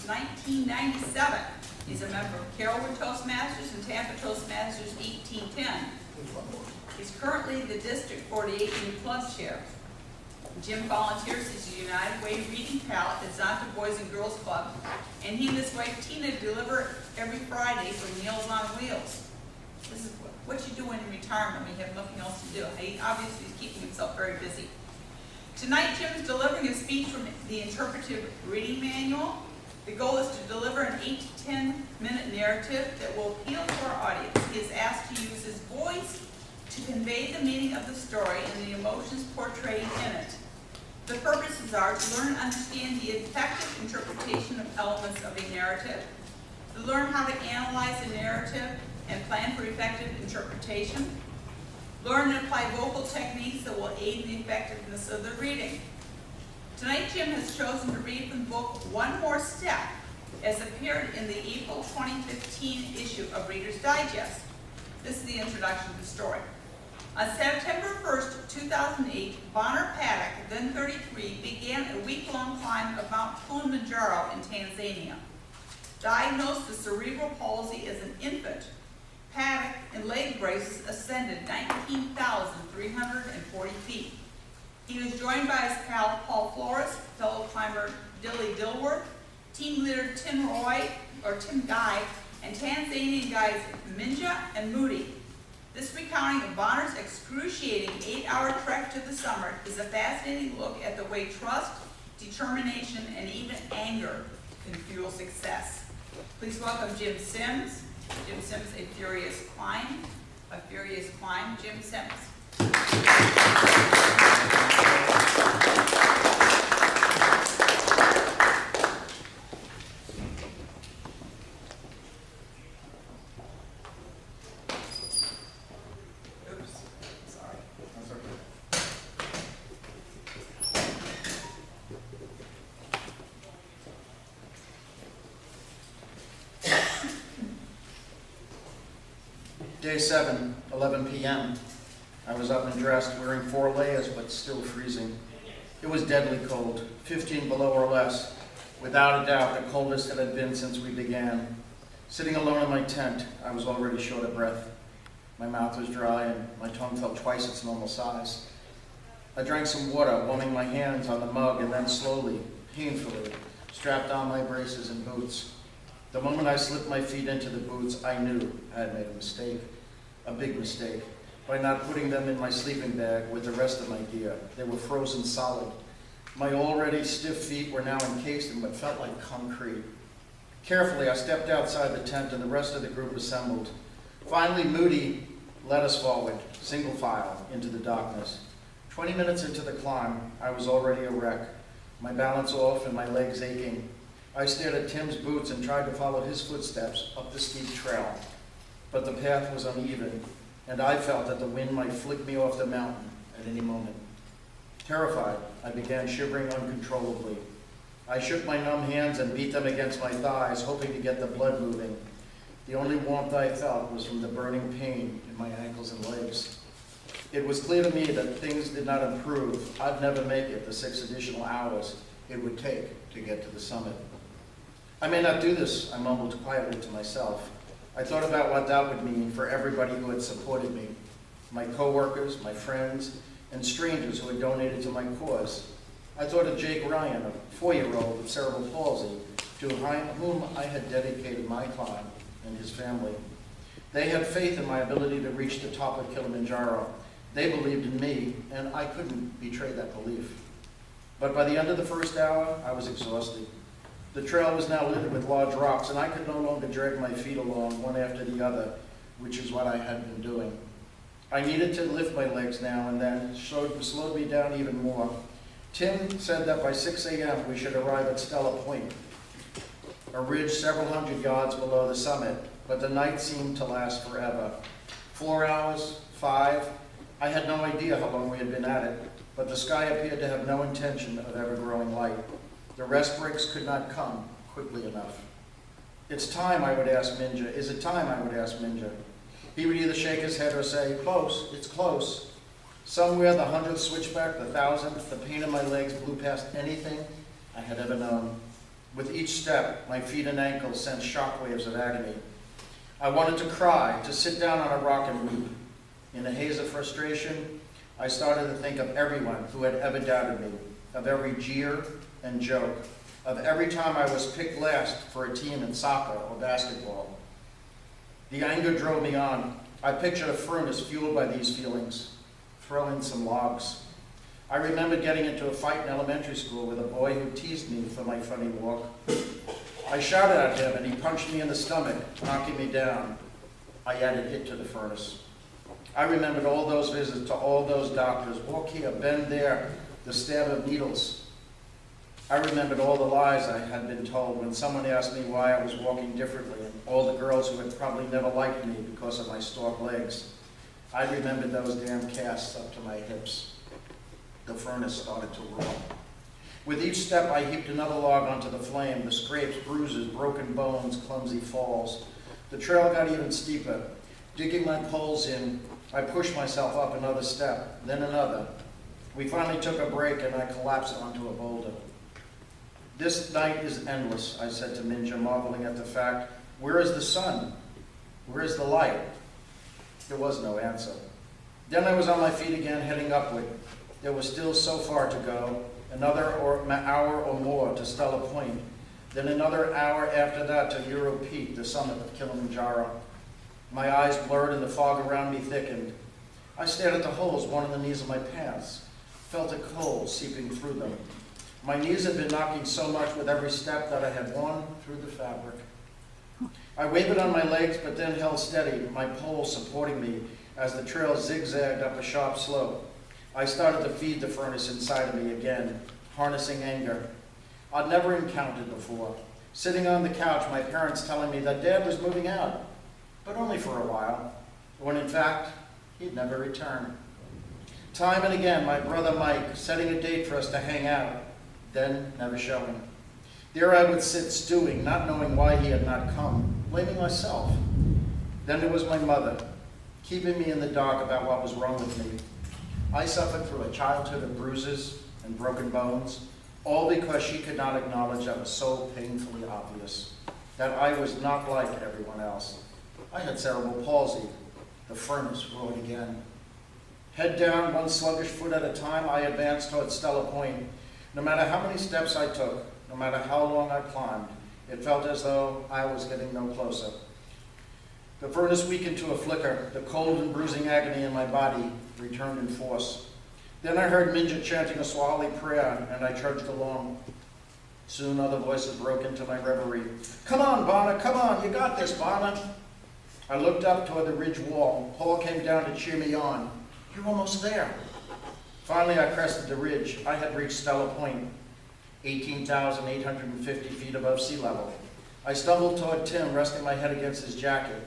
1997. He's a member of Carrollwood Toastmasters and Tampa Toastmasters 1810. He's currently the District 48 New Plus Chair. Jim volunteers as a United Way reading pal at Zonta Boys and Girls Club, and he and his wife Tina deliver every Friday for Meals on Wheels. This is what you do in retirement when you have nothing else to do. He obviously is keeping himself very busy. Tonight, Jim is delivering a speech from the Interpretive Reading Manual. The goal is to deliver an 8 to 10 minute narrative that will appeal to our audience. He is asked to use his voice to convey the meaning of the story and the emotions portrayed in it. The purposes are to learn and understand the effective interpretation of elements of a narrative, to learn how to analyze a narrative and plan for effective interpretation, learn and apply vocal techniques that will aid in the effectiveness of the reading. Tonight, Jim has chosen to read from the book One More Step, as appeared in the April 2015 issue of Reader's Digest. This is the introduction to the story. On September 1st, 2008, Bonner Paddock, then 33, began a week-long climb of Mount Kilimanjaro in Tanzania. Diagnosed with cerebral palsy as an infant, Paddock, in leg braces, ascended 19,340 feet. He was joined by his pal Paul Flores, fellow climber Dilly Dilworth, team leader Tim Guy, and Tanzanian guides Minja and Moody. This recounting of Bonner's excruciating 8-hour trek to the summit is a fascinating look at the way trust, determination, and even anger can fuel success. Please welcome Jim Sims. Jim Sims, A Furious Climb. Jim Sims. Day 7, 11 p.m. I was up and dressed, wearing 4 layers, but still freezing. It was deadly cold, 15 below or less. Without a doubt, the coldest it had been since we began. Sitting alone in my tent, I was already short of breath. My mouth was dry and my tongue felt twice its normal size. I drank some water, warming my hands on the mug, and then slowly, painfully, strapped on my braces and boots. The moment I slipped my feet into the boots, I knew I had made a mistake, a big mistake, by not putting them in my sleeping bag with the rest of my gear. They were frozen solid. My already stiff feet were now encased in what felt like concrete. Carefully, I stepped outside the tent and the rest of the group assembled. Finally, Moody led us forward, single file, into the darkness. 20 minutes into the climb, I was already a wreck, my balance off and my legs aching. I stared at Tim's boots and tried to follow his footsteps up the steep trail. But the path was uneven, and I felt that the wind might flick me off the mountain at any moment. Terrified, I began shivering uncontrollably. I shook my numb hands and beat them against my thighs, hoping to get the blood moving. The only warmth I felt was from the burning pain in my ankles and legs. It was clear to me that things did not improve. I'd never make it the 6 additional hours it would take to get to the summit. I may not do this, I mumbled quietly to myself. I thought about what that would mean for everybody who had supported me, my coworkers, my friends, and strangers who had donated to my cause. I thought of Jake Ryan, a 4-year-old with cerebral palsy, to whom I had dedicated my climb, and his family. They had faith in my ability to reach the top of Kilimanjaro. They believed in me, and I couldn't betray that belief. But by the end of the first hour, I was exhausted. The trail was now littered with large rocks, and I could no longer drag my feet along one after the other, which is what I had been doing. I needed to lift my legs now and then, slowed me down even more. Tim said that by 6 a.m. we should arrive at Stella Point, a ridge several hundred yards below the summit, but the night seemed to last forever. 4 hours, 5, I had no idea how long we had been at it, but the sky appeared to have no intention of ever growing light. The rest breaks could not come quickly enough. It's time, I would ask Minja. Is it time, I would ask Minja. He would either shake his head or say, close, it's close. Somewhere the 100th switchback, the 1000th, the pain in my legs blew past anything I had ever known. With each step, my feet and ankles sent shockwaves of agony. I wanted to cry, to sit down on a rock and weep. In a haze of frustration, I started to think of everyone who had ever doubted me, of every jeer and joke, of every time I was picked last for a team in soccer or basketball. The anger drove me on. I pictured a furnace fueled by these feelings. Throw in some logs. I remember getting into a fight in elementary school with a boy who teased me for my funny walk. I shouted at him and he punched me in the stomach, knocking me down. I added it to the furnace. I remembered all those visits to all those doctors. Walk here, bend there, the stab of needles. I remembered all the lies I had been told when someone asked me why I was walking differently, and all the girls who had probably never liked me because of my stalk legs. I remembered those damn casts up to my hips. The furnace started to roar. With each step, I heaped another log onto the flame, the scrapes, bruises, broken bones, clumsy falls. The trail got even steeper. Digging my poles in, I pushed myself up another step, then another. We finally took a break and I collapsed onto a boulder. This night is endless, I said to Minja, marveling at the fact. Where is the sun? Where is the light? There was no answer. Then I was on my feet again, heading upward. There was still so far to go, another hour or more to Stella Point, then another hour after that to Uro Peak, the summit of Kilimanjaro. My eyes blurred and the fog around me thickened. I stared at the holes worn in the knees of my pants, felt a cold seeping through them. My knees had been knocking so much with every step that I had worn through the fabric. I wavered on my legs, but then held steady, my pole supporting me as the trail zigzagged up a sharp slope. I started to feed the furnace inside of me again, harnessing anger. I'd never encountered before. Sitting on the couch, my parents telling me that Dad was moving out, but only for a while, when in fact, he'd never return. Time and again, my brother Mike setting a date for us to hang out, then never showing. There I would sit stewing, not knowing why he had not come, blaming myself. Then there was my mother, keeping me in the dark about what was wrong with me. I suffered through a childhood of bruises and broken bones, all because she could not acknowledge that was so painfully obvious, that I was not like everyone else. I had cerebral palsy. The furnace roared again. Head down, one sluggish foot at a time, I advanced toward Stella Point. No matter how many steps I took, no matter how long I climbed, it felt as though I was getting no closer. The furnace weakened to a flicker. The cold and bruising agony in my body returned in force. Then I heard Minja chanting a Swahili prayer, and I trudged along. Soon other voices broke into my reverie. Come on, Barna, come on, you got this, Barna. I looked up toward the ridge wall. Paul came down to cheer me on. You're almost there. Finally, I crested the ridge. I had reached Stella Point, 18,850 feet above sea level. I stumbled toward Tim, resting my head against his jacket.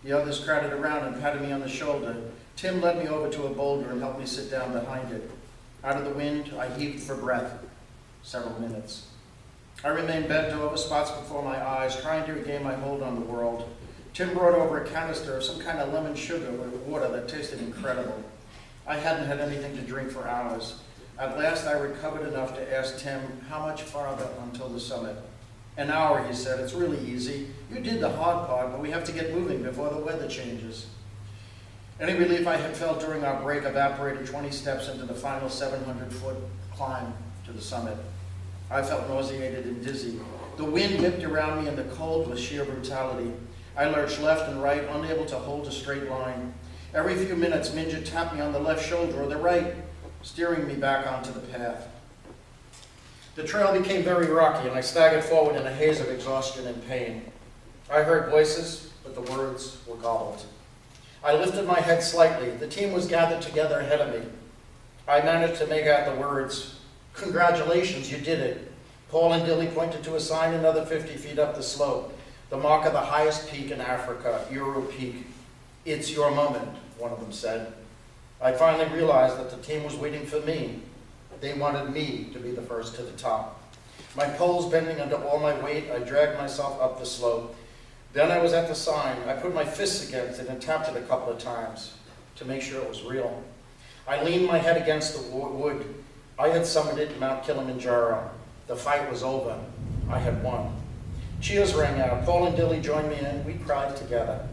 The others crowded around and patted me on the shoulder. Tim led me over to a boulder and helped me sit down behind it. Out of the wind, I heaved for breath. Several minutes. I remained bent over, spots before my eyes, trying to regain my hold on the world. Tim brought over a canister of some kind of lemon sugar with water that tasted incredible. I hadn't had anything to drink for hours. At last, I recovered enough to ask Tim how much farther until the summit. An hour, he said. It's really easy. You did the hard part, but we have to get moving before the weather changes. Any relief I had felt during our break evaporated 20 steps into the final 700-foot climb to the summit. I felt nauseated and dizzy. The wind whipped around me and the cold was sheer brutality. I lurched left and right, unable to hold a straight line. Every few minutes, Minja tapped me on the left shoulder or the right, steering me back onto the path. The trail became very rocky, and I staggered forward in a haze of exhaustion and pain. I heard voices, but the words were gobbled. I lifted my head slightly. The team was gathered together ahead of me. I managed to make out the words, "Congratulations, you did it." Paul and Dilly pointed to a sign another 50 feet up the slope, the mark of the highest peak in Africa, Uro Peak. "It's your moment," one of them said. I finally realized that the team was waiting for me. They wanted me to be the first to the top. My poles bending under all my weight, I dragged myself up the slope. Then I was at the sign. I put my fists against it and tapped it a couple of times to make sure it was real. I leaned my head against the wood. I had summited Mount Kilimanjaro. The fight was over. I had won. Cheers rang out. Paul and Dilly joined me in. We cried together.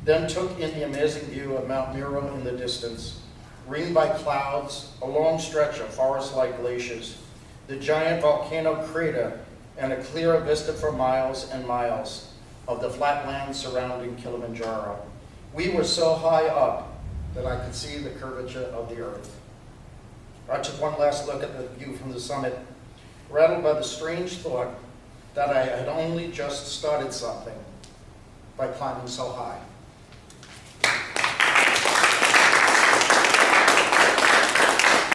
Then took in the amazing view of Mount Miro in the distance, ringed by clouds, a long stretch of forest-like glaciers, the giant volcano crater, and a clear vista for miles and miles of the flatlands surrounding Kilimanjaro. We were so high up that I could see the curvature of the earth. I took one last look at the view from the summit, rattled by the strange thought that I had only just started something by climbing so high.